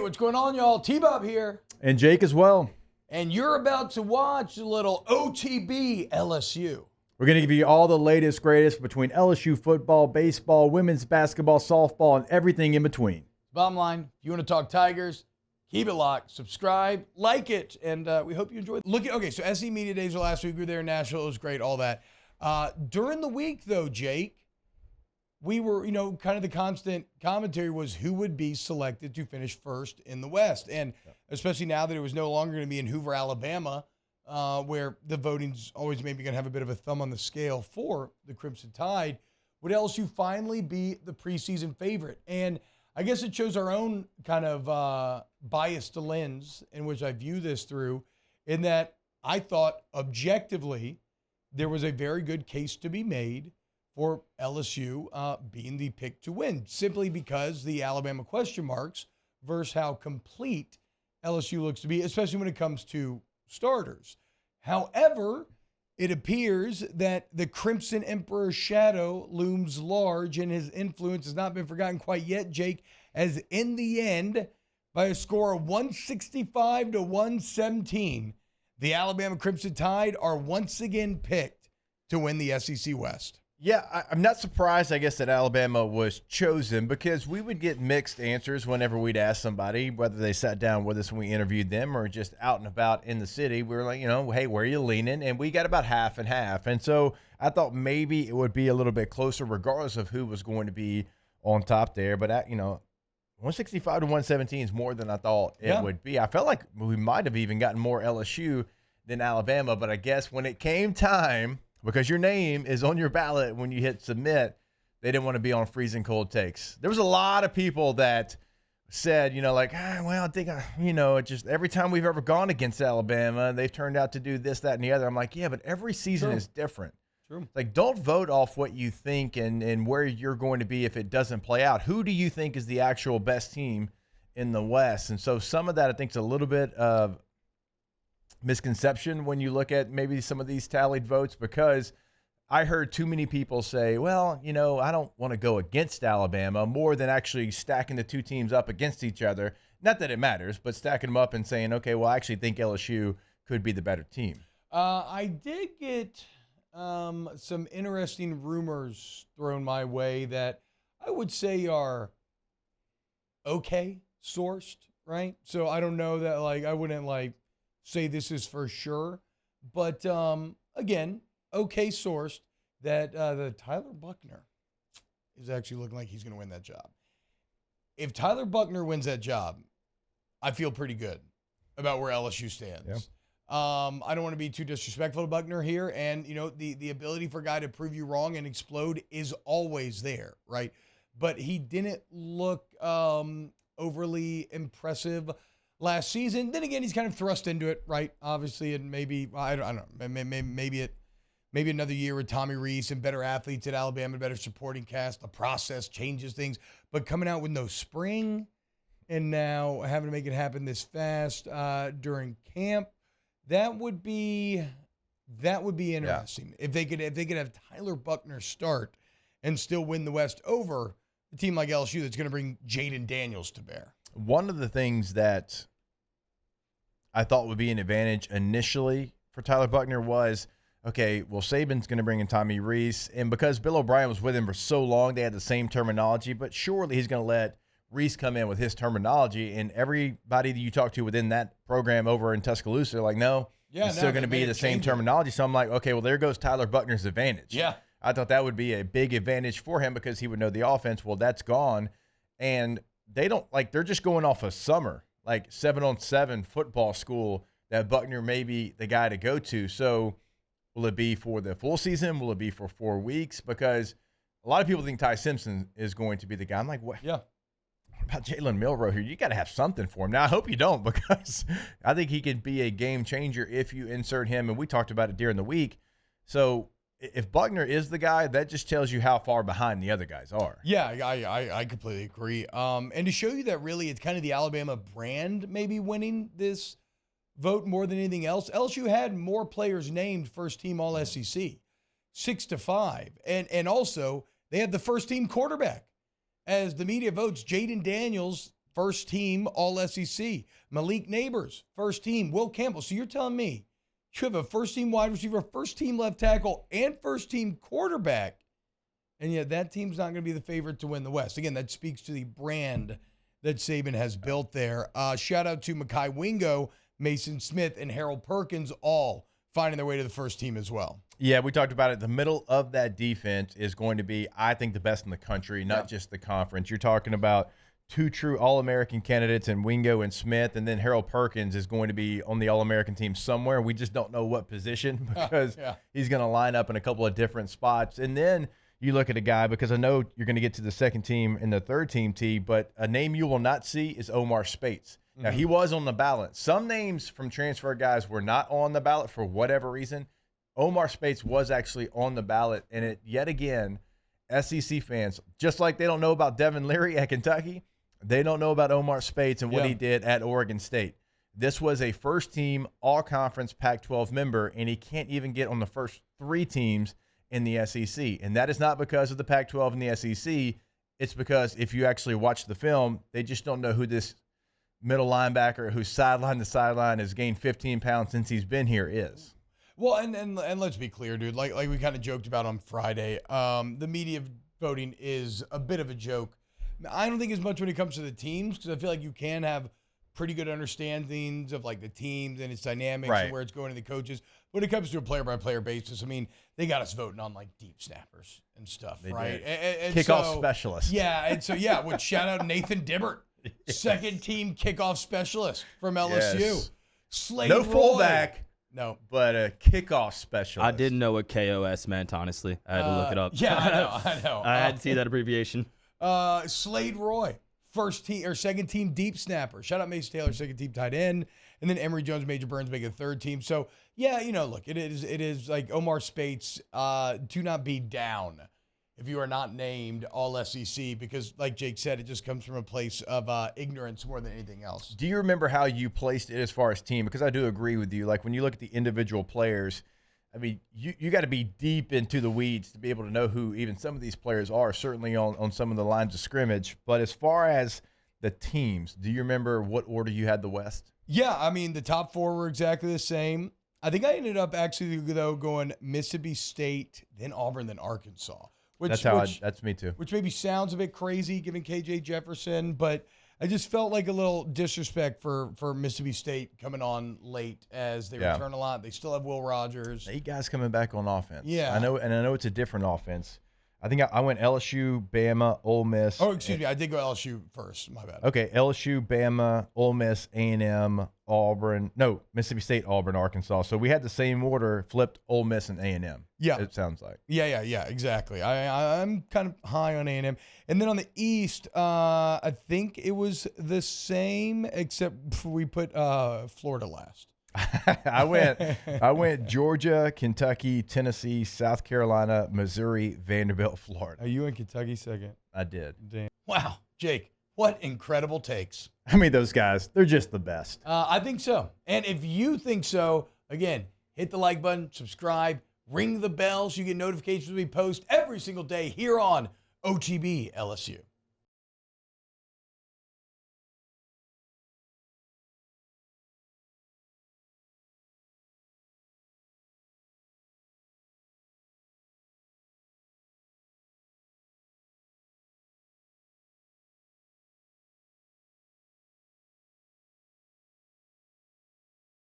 what's going on, y'all? T-Bob here. And Jake as well. And you're about to watch a little OTB LSU. We're going to give you all the latest, greatest between LSU football, baseball, women's basketball, softball, and everything in between. Bottom line, if you want to talk Tigers, keep it locked, subscribe, like it, and we hope you enjoy it. Okay, so SE Media Days were last week. We were there in Nashville. It was great, all that. During the week, though, Jake, we were, kind of the constant commentary was who would be selected to finish first in the West. And especially now that it was no longer going to be in Hoover, Alabama, where the voting's always maybe going to have a bit of a thumb on the scale for the Crimson Tide, would LSU finally be the preseason favorite? And I guess it shows our own kind of biased lens in which I view this through, in that I thought objectively there was a very good case to be made for LSU being the pick to win, simply because the Alabama question marks versus how complete LSU looks to be, especially when it comes to starters. However, it appears that the Crimson Emperor's shadow looms large, and his influence has not been forgotten quite yet, Jake, as in the end, by a score of 165 to 117, the Alabama Crimson Tide are once again picked to win the SEC West. Yeah, I'm not surprised, I guess, that Alabama was chosen, because we would get mixed answers whenever we'd ask somebody, whether they sat down with us when we interviewed them or just out and about in the city. We were like, hey, where are you leaning? And we got about half and half. And so I thought maybe it would be a little bit closer regardless of who was going to be on top there. But, 165 to 117 is more than I thought it would be. I felt like we might have even gotten more LSU than Alabama, but I guess when it came time, because your name is on your ballot when you hit submit, they didn't want to be on freezing cold takes. There was a lot of people that said, I think, it just every time we've ever gone against Alabama, they've turned out to do this, that, and the other. I'm like, yeah, but every season is different. True. Like, don't vote off what you think and where you're going to be if it doesn't play out. Who do you think is the actual best team in the West? And so some of that, I think, is a little bit of misconception when you look at maybe some of these tallied votes, because I heard too many people say, well, I don't want to go against Alabama, more than actually stacking the two teams up against each other. Not that it matters, but stacking them up and saying, okay, well, I actually think LSU could be the better team. I did get some interesting rumors thrown my way that I would say are okay sourced, right? So I don't know that, I wouldn't say this is for sure, but again, okay sourced that the Tyler Buckner is actually looking like he's going to win that job. If Tyler Buckner wins that job, I feel pretty good about where LSU stands. Yeah. I don't want to be too disrespectful to Buckner here, and the ability for a guy to prove you wrong and explode is always there, right? But he didn't look overly impressive last season. Then again, he's kind of thrust into it, right? Obviously, and maybe I don't know. Maybe another year with Tommy Reese and better athletes at Alabama, better supporting cast. The process changes things, but coming out with no spring and now having to make it happen this fast during camp, that would be interesting. If they could have Tyler Buckner start and still win the West over a team like LSU that's going to bring Jaden Daniels to bear. One of the things that I thought would be an advantage initially for Tyler Buckner was, okay, well, Saban's going to bring in Tommy Reese, and because Bill O'Brien was with him for so long, they had the same terminology, but surely he's going to let Reese come in with his terminology, and everybody that you talk to within that program over in Tuscaloosa are like, no, it's still going to be the same terminology. So I'm like, okay, well, there goes Tyler Buckner's advantage. Yeah. I thought that would be a big advantage for him because he would know the offense. Well, that's gone, and they don't, they're just going off a summer, 7-on-7 football school that Buckner may be the guy to go to. So will it be for the full season? Will it be for 4 weeks? Because a lot of people think Ty Simpson is going to be the guy. I'm like, what? Yeah. What about Jalen Milroe here? You got to have something for him. Now, I hope you don't, because I think he could be a game changer if you insert him. And we talked about it during the week. So if Buckner is the guy, that just tells you how far behind the other guys are. Yeah, I completely agree. And to show you that really it's kind of the Alabama brand maybe winning this vote more than anything else, LSU had more players named first team All-SEC, 6-5. And also they had the first team quarterback. As the media votes, Jaden Daniels first team All-SEC. Malik Neighbors, first team. Will Campbell. So you're telling me you have a first team wide receiver, first team left tackle, and first team quarterback, and yet that team's not going to be the favorite to win the West. Again, that speaks to the brand that Saban has built there. Shout out to Mekhi Wingo, Mason Smith, and Harold Perkins, all finding their way to the first team as well. Yeah, we talked about it. The middle of that defense is going to be, I think, the best in the country, not just the conference. You're talking about two true All-American candidates in Wingo and Smith, and then Harold Perkins is going to be on the All-American team somewhere. We just don't know what position because he's going to line up in a couple of different spots. And then you look at a guy, because I know you're going to get to the second team and the third team, T, but a name you will not see is Omar Spates. Now, he was on the ballot. Some names from transfer guys were not on the ballot for whatever reason. Omar Spates was actually on the ballot, and it yet again, SEC fans, just like they don't know about Devin Leary at Kentucky, they don't know about Omar Spates and what he did at Oregon State. This was a first-team all-conference Pac-12 member, and he can't even get on the first three teams in the SEC. And that is not because of the Pac-12 and the SEC. It's because if you actually watch the film, they just don't know who this middle linebacker who's sideline to sideline has gained 15 pounds since he's been here is. Well, and let's be clear, dude. Like we kind of joked about on Friday, the media voting is a bit of a joke. I don't think as much when it comes to the teams, because I feel like you can have pretty good understandings of like the teams and its dynamics and where it's going to the coaches. When it comes to a player-by-player basis, I mean, they got us voting on like deep snappers and stuff, right? And kickoff specialist. Yeah, and so would shout out Nathan Dibbert, second team kickoff specialist from LSU. Yes. Slade No Roy. fullback. No. But a kickoff specialist. I didn't know what KOS meant, honestly. I had to look it up. Yeah, I know. I had to see that abbreviation. Slade Roy, first team or second team deep snapper. Shout out Mace Taylor, second team tight end. And then Emory Jones, Major Burns making the third team. So, yeah, look, it is like Omar Spates, do not be down if you are not named All-SEC because, like Jake said, it just comes from a place of ignorance more than anything else. Do you remember how you placed it as far as team? Because I do agree with you. Like when you look at the individual players, I mean, you got to be deep into the weeds to be able to know who even some of these players are, certainly on some of the lines of scrimmage. But as far as the teams, do you remember what order you had the West? Yeah, I mean, the top four were exactly the same. I think I ended up actually, though, going Mississippi State, then Auburn, then Arkansas. That's me too. Which maybe sounds a bit crazy given KJ Jefferson, but I just felt like a little disrespect for Mississippi State coming on late as they return a lot. They still have Will Rogers. 8 guys coming back on offense. Yeah. I know it's a different offense. I think I went LSU, Bama, Ole Miss. Oh, excuse me. I did go LSU first. My bad. Okay, LSU, Bama, Ole Miss, A&M, Auburn. No, Mississippi State, Auburn, Arkansas. So we had the same order, flipped Ole Miss and A&M. Yeah. It sounds like. Yeah, exactly. I'm kind of high on A&M. And then on the East, I think it was the same, except we put Florida last. I went Georgia, Kentucky, Tennessee, South Carolina, Missouri, Vanderbilt, Florida. Are you in Kentucky second? I did. Damn. Wow, Jake, what incredible takes. I mean, those guys, they're just the best. I think so. And if you think so, again, hit the like button, subscribe, ring the bell so you get notifications when we post every single day here on OTB LSU.